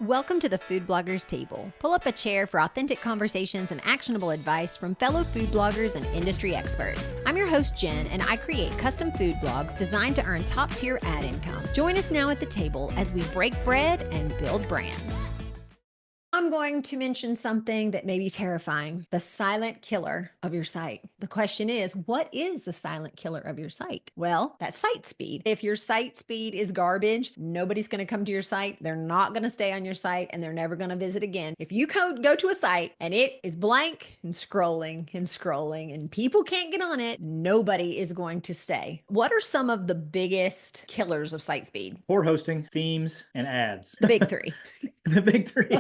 Welcome to the Food Bloggers Table. Pull up a chair for authentic conversations and actionable advice from fellow food bloggers and industry experts. I'm your host, Jen, and I create custom food blogs designed to earn top-tier ad income. Join us now at the table as we break bread and build brands. I'm going to mention something that may be terrifying, the silent killer of your site. The question is, what is the silent killer of your site? Well, that's site speed. If your site speed is garbage, nobody's going to come to your site. They're not going to stay on your site and they're never going to visit again. If you go to a site and it is blank and scrolling and people can't get on it, nobody is going to stay. What are some of the biggest killers of site speed? Poor hosting, themes, and ads. The big three. The big three.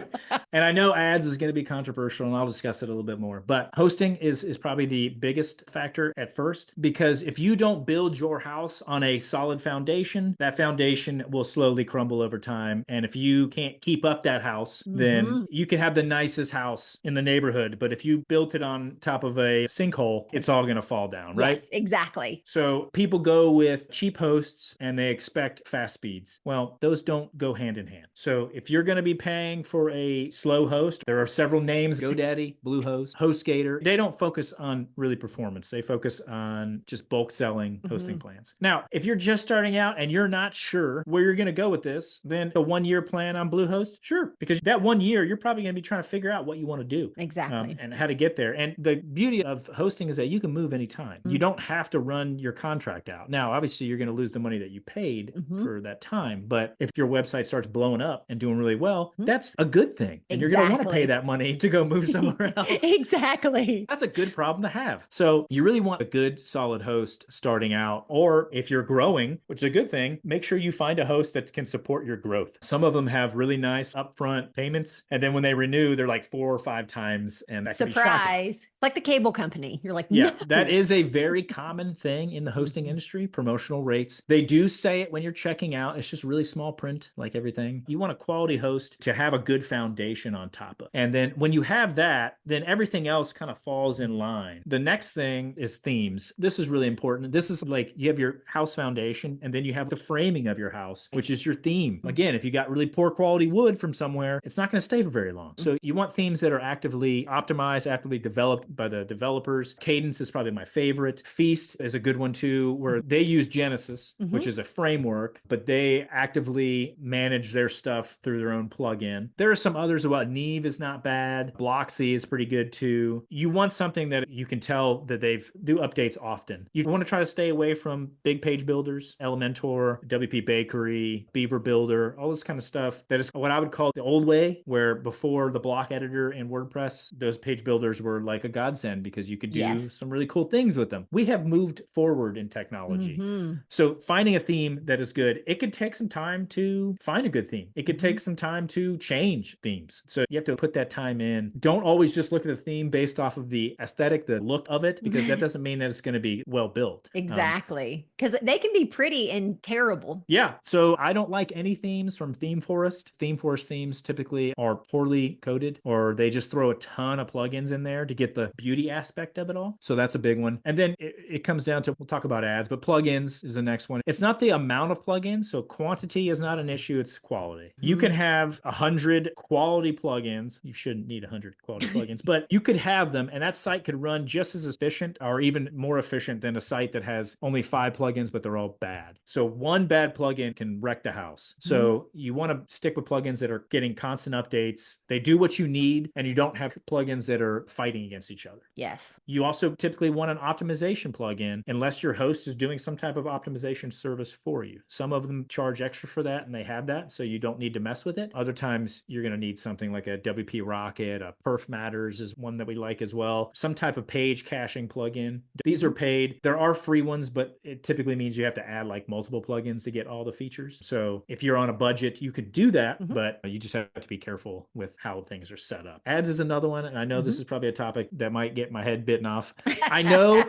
And I know ads is going to be controversial, and I'll discuss it a little bit more. But hosting is probably the biggest factor at first, because if you don't build your house on a solid foundation, that foundation will slowly crumble over time. And if you can't keep up that house, then you can have the nicest house in the neighborhood. But if you built it on top of a sinkhole, it's all going to fall down, right? Yes, exactly. So people go with cheap hosts and they expect fast speeds. Well, those don't go hand in hand. So if you're going to be paying for a slow host, there are several names: GoDaddy, Bluehost, HostGator. They don't focus on really performance. They focus on just bulk selling hosting plans. Now, if you're just starting out and you're not sure where you're going to go with this, then a 1-year plan on Bluehost, sure, because that 1 year, you're probably going to be trying to figure out what you want to do. Exactly. And how to get there. And the beauty of hosting is that you can move anytime. You don't have to run your contract out. Now, obviously, you're going to lose the money that you paid for that time. But if your website starts blowing up and doing really well, that's a good thing. And you're going to want to pay that money to go move somewhere else. Exactly. That's a good problem to have. So you really want a good, solid host starting out. Or if you're growing, which is a good thing, make sure you find a host that can support your growth. Some of them have really nice upfront payments. And then when they renew, they're like 4 or 5 times. And that can be shocking. Surprise. Like the cable company. You're like, yeah, no. That is a very common thing in the hosting industry, promotional rates. They do say it when you're checking out. It's just really small print, like everything. You want a quality host to have a good foundation on top of. And then when you have that, then everything else kind of falls in line. The next thing is themes. This is really important. This is like you have your house foundation, and then you have the framing of your house, which is your theme. Again, if you got really poor quality wood from somewhere, it's not going to stay for very long. So you want themes that are actively optimized, actively developed by the developers. Cadence is probably my favorite. Feast is a good one too, where they use Genesis, which is a framework, but they actively manage their stuff through their own plugin. There are some others. Well, Neve is not bad. Bloxy is pretty good too. You want something that you can tell that they've do updates often. You want to try to stay away from big page builders, Elementor, WP Bakery, Beaver Builder, all this kind of stuff. That is what I would call the old way, where before the block editor in WordPress, those page builders were like a godsend because you could do some really cool things with them. We have moved forward in technology. So finding a theme that is good, it could take some time to find a good theme. It could take some time to change themes. So you have to put that time in. Don't always just look at the theme based off of the aesthetic, the look of it, because that doesn't mean that it's going to be well built. Exactly. Because they can be pretty and terrible. Yeah. So I don't like any themes from ThemeForest. ThemeForest themes typically are poorly coded, or they just throw a ton of plugins in there to get the beauty aspect of it all. So that's a big one. And then it comes down to, we'll talk about ads, but plugins is the next one. It's not the amount of plugins. So quantity is not an issue. It's quality. You can have 100 quality plugins. You shouldn't need 100 quality plugins, but you could have them, and that site could run just as efficient or even more efficient than a site that has only 5 plugins, but they're all bad. So one bad plugin can wreck the house. So you want to stick with plugins that are getting constant updates. They do what you need, and you don't have plugins that are fighting against each other. Yes. You also typically want an optimization plugin unless your host is doing some type of optimization service for you. Some of them charge extra for that, and they have that, so you don't need to mess with it. Other times you're going to need something like a WP Rocket, a Perf Matters is one that we like as well. Some type of page caching plugin. These are paid. There are free ones, but it typically means you have to add like multiple plugins to get all the features. So if you're on a budget, you could do that, but you just have to be careful with how things are set up. Ads is another one, and I know this is probably a topic that might get my head bitten off. I know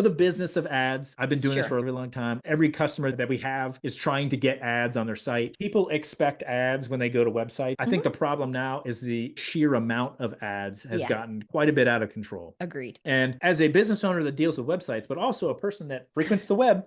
the business of ads. I've been doing this for a really long time. Every customer that we have is trying to get ads on their site. People expect ads when they go to websites. I think the problem now is the sheer amount of ads has gotten quite a bit out of control. Agreed. And as a business owner that deals with websites, but also a person that frequents the web,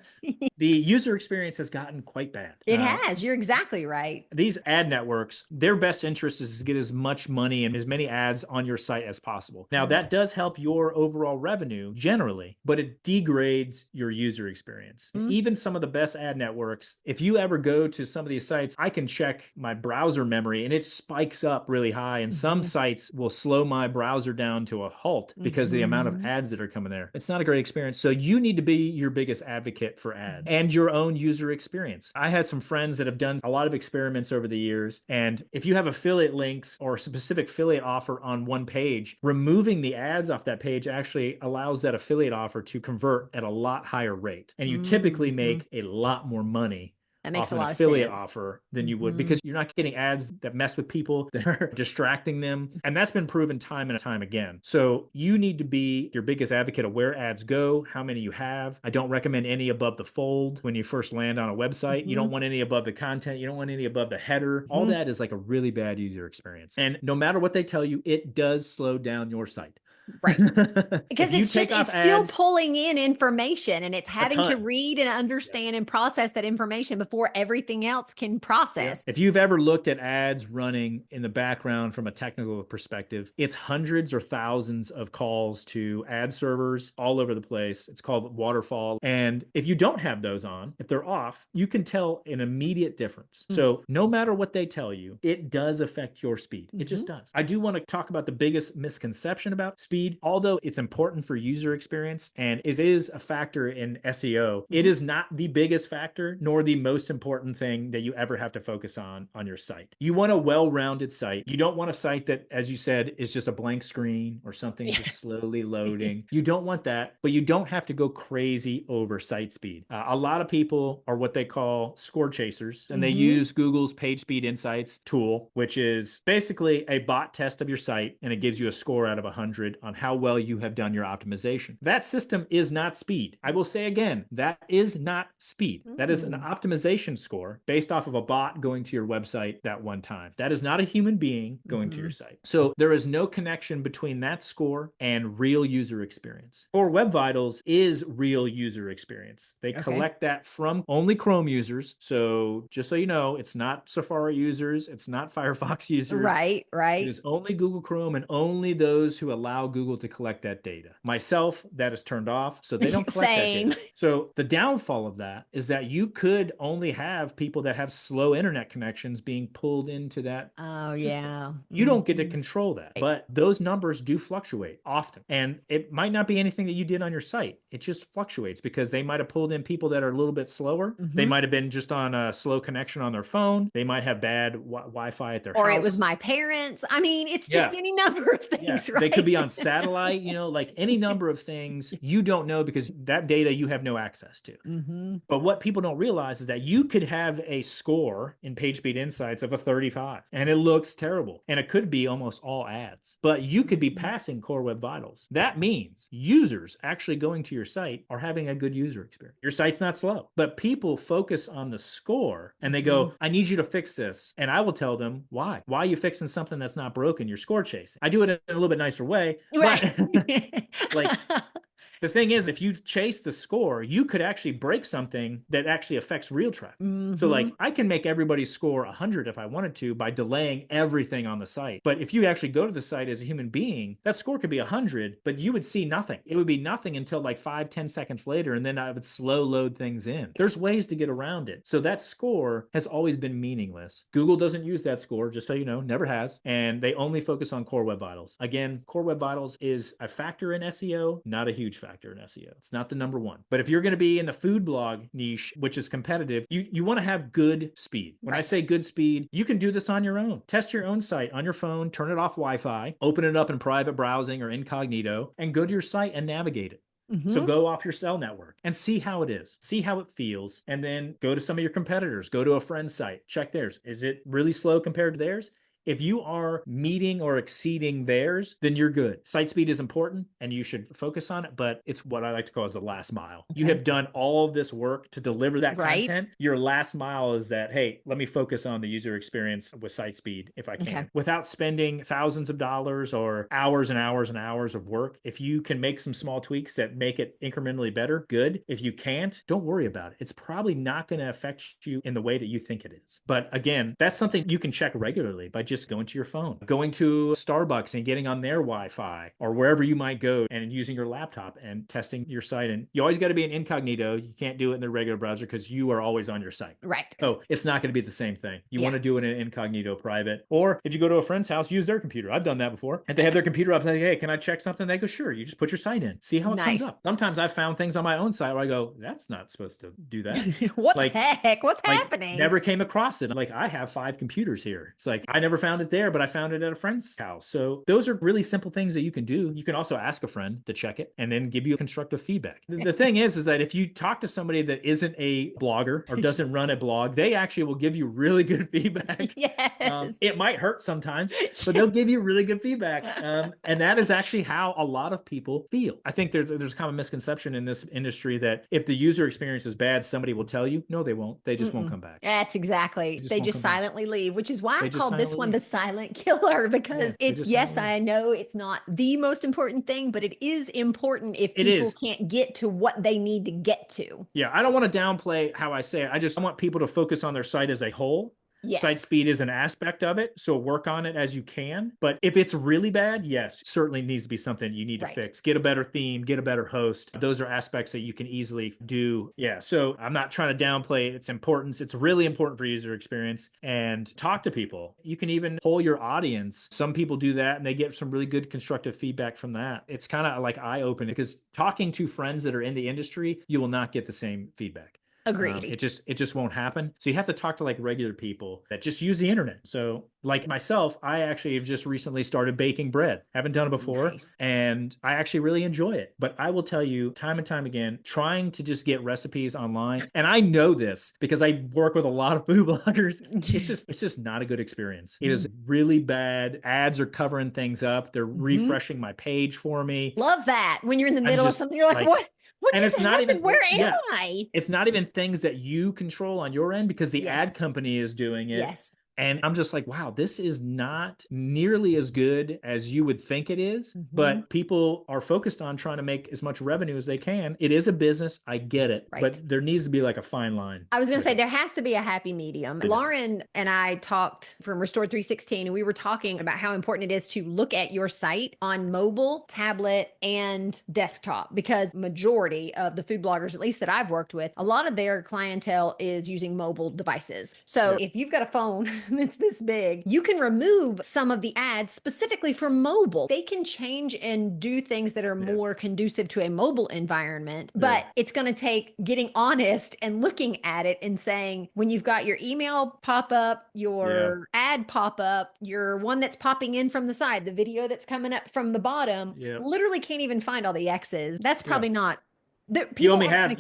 the user experience has gotten quite bad. It has. You're exactly right. These ad networks, their best interest is to get as much money and as many ads on your site as possible. Now, that does help your overall revenue generally, but it degrades your user experience. Even some of the best ad networks, if you ever go to some of these sites, I can check my browser memory and it spikes up really high. And some sites will slow my browser down to a halt because of the amount of ads that are coming there. It's not a great experience. So you need to be your biggest advocate for ads and your own user experience. I had some friends that have done a lot of experiments over the years. And if you have affiliate links or a specific affiliate offer on one page, removing the ads off that page actually allows that affiliate offer to convert at a lot higher rate. And you typically make a lot more money that makes off a an lot affiliate of sense. offer than you would, because you're not getting ads that mess with people, that are distracting them. And that's been proven time and time again. So you need to be your biggest advocate of where ads go, how many you have. I don't recommend any above the fold when you first land on a website. You don't want any above the content. You don't want any above the header. All that is like a really bad user experience. And no matter what they tell you, it does slow down your site. Right. Because it's still pulling in information, and it's having to read and understand and process that information before everything else can process. If you've ever looked at ads running in the background from a technical perspective, it's hundreds or thousands of calls to ad servers all over the place. It's called waterfall. And if you don't have those on, if they're off, you can tell an immediate difference. So no matter what they tell you, it does affect your speed. It just does. I do want to talk about the biggest misconception about speed. Although it's important for user experience and it is a factor in SEO, it is not the biggest factor nor the most important thing that you ever have to focus on your site. You want a well-rounded site. You don't want a site that, as you said, is just a blank screen or something just slowly loading. You don't want that, but you don't have to go crazy over site speed. A lot of people are what they call score chasers, and they use Google's PageSpeed Insights tool, which is basically a bot test of your site, and it gives you a score out of 100 on how well you have done your optimization. That system is not speed. I will say again, that is not speed. That is an optimization score based off of a bot going to your website that one time. That is not a human being going to your site. So there is no connection between that score and real user experience. Core Web Vitals is real user experience. They collect that from only Chrome users. So just so you know, it's not Safari users, it's not Firefox users. Right. It is only Google Chrome and only those who allow Google to collect that data. Myself, that is turned off, so they don't collect that data. So the downfall of that is that you could only have people that have slow internet connections being pulled into that system. You don't get to control that, but those numbers do fluctuate often. And it might not be anything that you did on your site. It just fluctuates because they might have pulled in people that are a little bit slower. They might have been just on a slow connection on their phone. They might have bad Wi-Fi at their house. Or it was my parents. I mean, it's just any number of things, right? They could be on satellite, like any number of things you don't know because that data you have no access to. But what people don't realize is that you could have a score in PageSpeed Insights of a 35 and it looks terrible. And it could be almost all ads, but you could be passing Core Web Vitals. That means users actually going to your site are having a good user experience. Your site's not slow, but people focus on the score and they go, I need you to fix this. And I will tell them why. Why are you fixing something that's not broken? You're score chasing. I do it in a little bit nicer way. Right. Like the thing is, if you chase the score, you could actually break something that actually affects real traffic. So like I can make everybody's score 100 if I wanted to by delaying everything on the site. But if you actually go to the site as a human being, that score could be 100, but you would see nothing. It would be nothing until like 5-10 seconds later. And then I would slow load things in. There's ways to get around it. So that score has always been meaningless. Google doesn't use that score, just so you know, never has. And they only focus on Core Web Vitals. Again, Core Web Vitals is a factor in SEO, not a huge factor in SEO. It's not the number one. But if you're going to be in the food blog niche, which is competitive, you want to have good speed. When I say good speed, you can do this on your own. Test your own site on your phone, turn it off Wi-Fi, open it up in private browsing or incognito, and go to your site and navigate it. So go off your cell network and see how it is, see how it feels, and then go to some of your competitors, go to a friend's site, check theirs. Is it really slow compared to theirs? If you are meeting or exceeding theirs, then you're good. Site speed is important and you should focus on it, but it's what I like to call as the last mile. You have done all of this work to deliver that Right. content. Your last mile is that, hey, let me focus on the user experience with site speed if I can. Without spending thousands of dollars or hours and hours and hours of work. If you can make some small tweaks that make it incrementally better, good. If you can't, don't worry about it. It's probably not going to affect you in the way that you think it is. But again, that's something you can check regularly by just going to your phone, going to Starbucks and getting on their Wi-Fi or wherever you might go and using your laptop and testing your site. And you always got to be in incognito. You can't do it in the regular browser because you are always on your site. Right. Oh, it's not going to be the same thing. You want to do it in incognito private. Or if you go to a friend's house, use their computer. I've done that before. And they have their computer up and they say, hey, can I check something? They go, sure. You just put your site in. See how it comes up. Sometimes I've found things on my own site where I go, that's not supposed to do that. What the heck? What's happening? Never came across it. Like, I have 5 computers here. It's like, I never found it there, but I found it at a friend's house. So those are really simple things that you can do. You can also ask a friend to check it and then give you constructive feedback. The thing is that if you talk to somebody that isn't a blogger or doesn't run a blog, they actually will give you really good feedback. Yes. It might hurt sometimes, but they'll give you really good feedback. And that is actually how a lot of people feel. I think there's kind of a misconception in this industry that if the user experience is bad, somebody will tell you. No, they won't. They just won't come back. That's exactly. They just silently leave, which is why I called this one the silent killer, because yes, I know it's not the most important thing, but it is important if people can't get to what they need to get to. Yeah, I don't want to downplay how I say it. I want people to focus on their site as a whole. Yes. Site speed is an aspect of it, so work on it as you can. But if it's really bad, yes, certainly needs to be something you need to fix. Get a better theme, get a better host. Those are aspects that you can easily do. Yeah, so I'm not trying to downplay its importance. It's really important for user experience. And talk to people. You can even poll your audience. Some people do that, and they get some really good constructive feedback from that. It's kind of like eye-opening, because talking to friends that are in the industry, you will not get the same feedback. Agreed. It just won't happen. So you have to talk to like regular people that just use the internet. So like myself, I actually have just recently started baking bread. Haven't done it before. Nice. And I actually really enjoy it. But I will tell you time and time again, trying to just get recipes online. And I know this because I work with a lot of food bloggers. It's just not a good experience. It is really bad. Ads are covering things up. They're refreshing my page for me. Love that. When you're in the middle of something, you're like what? What and just it's not happened? even Where am I? It's not even things that you control on your end because the ad company is doing it. Yes. And I'm just like, wow, this is not nearly as good as you would think it is. But people are focused on trying to make as much revenue as they can. It is a business. I get it. Right. But there needs to be like a fine line. I was going to say there has to be a happy medium. Lauren and I talked from Restore 316, and we were talking about how important it is to look at your site on mobile, tablet, and desktop, because majority of the food bloggers, at least that I've worked with, a lot of their clientele is using mobile devices. So if you've got a phone that's this big, you can remove some of the ads specifically for mobile. They can change and do things that are more conducive to a mobile environment, but it's going to take getting honest and looking at it and saying, when you've got your email pop up, your ad pop up, your one that's popping in from the side, the video that's coming up from the bottom, literally can't even find all the X's. That's probably not. You only have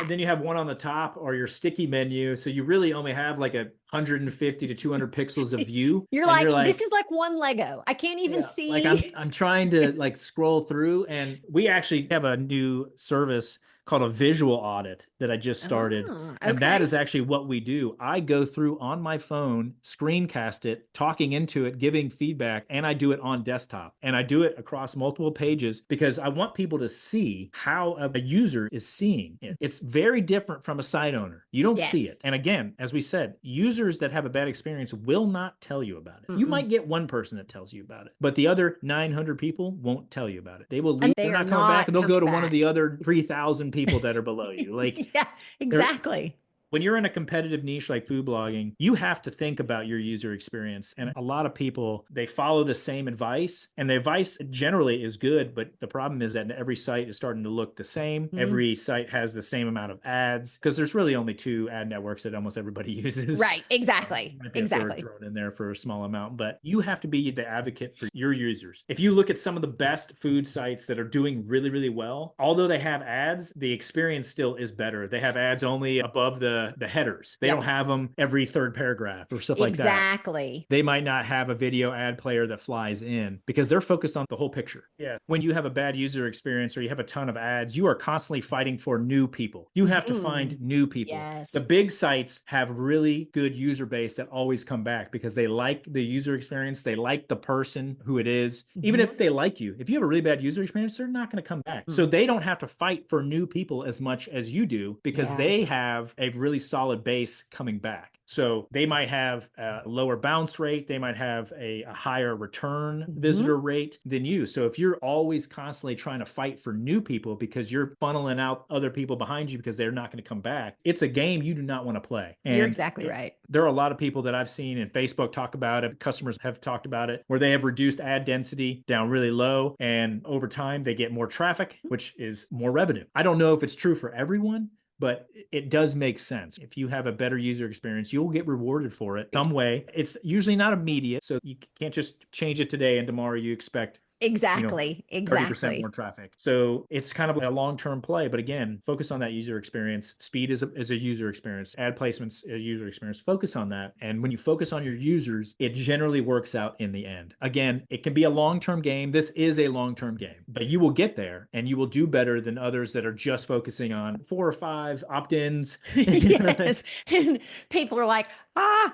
then you have one on the top or your sticky menu, so you really only have like 150 to 200 pixels of view. You're like, this is like one Lego. I can't even see. Like I'm trying to like scroll through, and we actually have a new service called a visual audit that I just started. And that is actually what we do. I go through on my phone, screencast it, talking into it, giving feedback, and I do it on desktop. And I do it across multiple pages because I want people to see how a user is seeing it. It's very different from a site owner. You don't see it. And again, as we said, users that have a bad experience will not tell you about it. You might get one person that tells you about it, but the other 900 people won't tell you about it. They will leave. They're not coming back, and they'll go to one of the other 3,000 people that are below you. Like, yeah, exactly. When you're in a competitive niche like food blogging, you have to think about your user experience. And a lot of people, they follow the same advice, and the advice generally is good. But the problem is that every site is starting to look the same. Every site has the same amount of ads because there's really only 2 ad networks that almost everybody uses. Right. Exactly. Might be a third thrown in there for a small amount, but you have to be the advocate for your users. If you look at some of the best food sites that are doing really, really well, although they have ads, the experience still is better. They have ads only above the the headers. They Yep. don't have them every third paragraph or stuff like that. Exactly. They might not have a video ad player that flies in because they're focused on the whole picture. Yeah. When you have a bad user experience or you have a ton of ads, you are constantly fighting for new people. You have to find new people. Yes. The big sites have really good user base that always come back because they like the user experience. They like the person who it is. Even if they like you, if you have a really bad user experience, they're not going to come back. So they don't have to fight for new people as much as you do because they have a really solid base coming back. So they might have a lower bounce rate. They might have a higher return visitor rate than you. So if you're always constantly trying to fight for new people because you're funneling out other people behind you because they're not going to come back, it's a game you do not want to play. And you're exactly right. There are a lot of people that I've seen in Facebook talk about it. Customers have talked about it where they have reduced ad density down really low. And over time, they get more traffic, which is more revenue. I don't know if it's true for everyone, but it does make sense. If you have a better user experience, you'll get rewarded for it some way. It's usually not immediate. So you can't just change it today and tomorrow you expect Exactly. 30% more traffic. So it's kind of a long-term play. But again, focus on that user experience. Speed is a user experience. Ad placements a user experience. Focus on that. And when you focus on your users, it generally works out in the end. Again, it can be a long-term game. This is a long-term game, but you will get there and you will do better than others that are just focusing on 4 or 5 opt-ins. Yes. And people are like,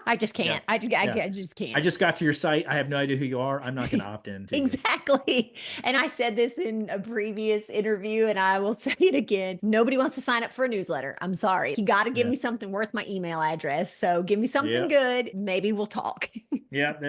I just can't. I just can't. I just got to your site. I have no idea who you are. I'm not going to opt in. Exactly. And I said this in a previous interview and I will say it again. Nobody wants to sign up for a newsletter. I'm sorry. You got to give me something worth my email address. So give me something good. Maybe we'll talk. You got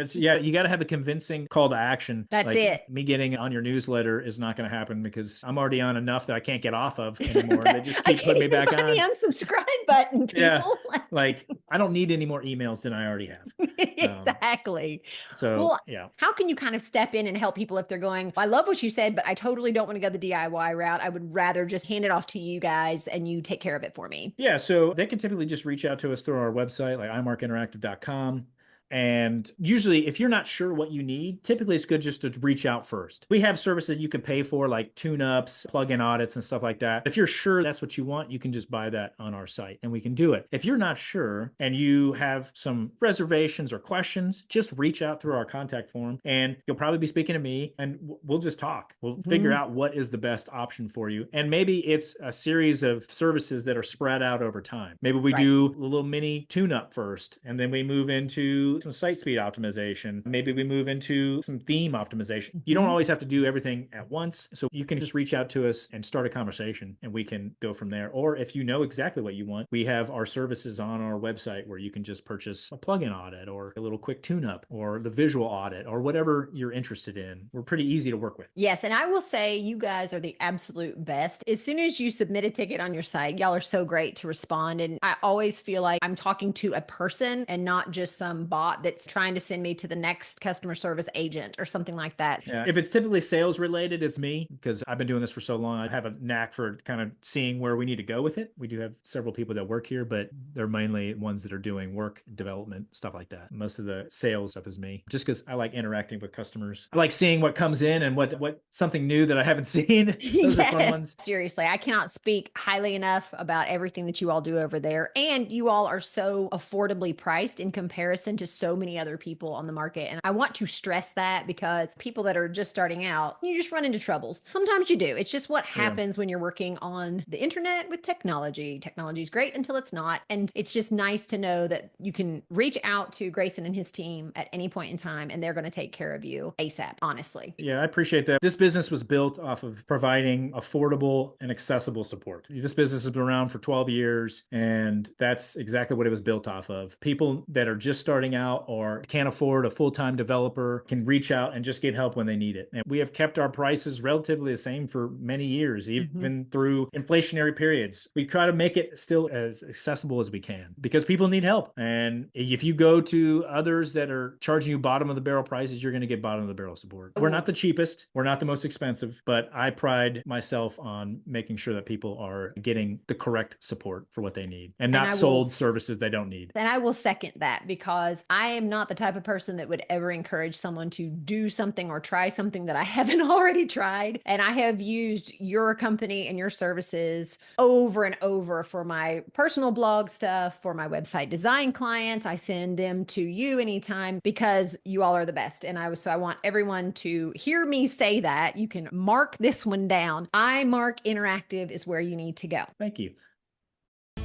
to have a convincing call to action. That's it. Me getting on your newsletter is not going to happen because I'm already on enough that I can't get off of anymore. They just keep putting me back on. The unsubscribe button, people. Yeah. Like I don't need any more emails than I already have. Exactly. So, how can you kind of step in and help people if they're going, I love what you said, but I totally don't want to go the DIY route. I would rather just hand it off to you guys and you take care of it for me. Yeah. So they can typically just reach out to us through our website, like imarkinteractive.com. And usually, if you're not sure what you need, typically it's good just to reach out first. We have services you can pay for, like tune-ups, plugin audits, and stuff like that. If you're sure that's what you want, you can just buy that on our site, and we can do it. If you're not sure and you have some reservations or questions, just reach out through our contact form, and you'll probably be speaking to me, and we'll just talk. We'll figure out what is the best option for you. And maybe it's a series of services that are spread out over time. Maybe we do a little mini tune-up first, and then we move into some site speed optimization. Maybe we move into some theme optimization. You don't always have to do everything at once. So you can just reach out to us and start a conversation and we can go from there. Or if you know exactly what you want, we have our services on our website where you can just purchase a plugin audit or a little quick tune-up or the visual audit or whatever you're interested in. We're pretty easy to work with. Yes. And I will say you guys are the absolute best. As soon as you submit a ticket on your site, y'all are so great to respond. And I always feel like I'm talking to a person and not just some bot that's trying to send me to the next customer service agent or something like that. Yeah. If it's typically sales related, it's me because I've been doing this for so long. I have a knack for kind of seeing where we need to go with it. We do have several people that work here, but they're mainly ones that are doing work development, stuff like that. Most of the sales stuff is me just because I like interacting with customers. I like seeing what comes in and what something new that I haven't seen. Those are fun ones. Seriously, I cannot speak highly enough about everything that you all do over there. And you all are so affordably priced in comparison to so many other people on the market. And I want to stress that because people that are just starting out, you just run into troubles. Sometimes you do. It's just what happens when you're working on the internet with technology. Technology is great until it's not. And it's just nice to know that you can reach out to Grayson and his team at any point in time, and they're going to take care of you ASAP, honestly. Yeah, I appreciate that. This business was built off of providing affordable and accessible support. This business has been around for 12 years, and that's exactly what it was built off of. People that are just starting out or can't afford a full-time developer can reach out and just get help when they need it. And we have kept our prices relatively the same for many years, even through inflationary periods. We try to make it still as accessible as we can because people need help. And if you go to others that are charging you bottom of the barrel prices, you're going to get bottom of the barrel support. We're not the cheapest. We're not the most expensive, but I pride myself on making sure that people are getting the correct support for what they need and not sold services they don't need. And I will second that because I am not the type of person that would ever encourage someone to do something or try something that I haven't already tried. And I have used your company and your services over and over for my personal blog stuff, for my website design clients. I send them to you anytime because you all are the best. And I want everyone to hear me say that. You can mark this one down. iMark Interactive is where you need to go. Thank you.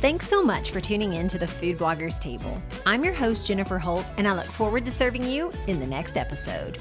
Thanks so much for tuning in to the Food Bloggers Table. I'm your host, Jennifer Holt, and I look forward to serving you in the next episode.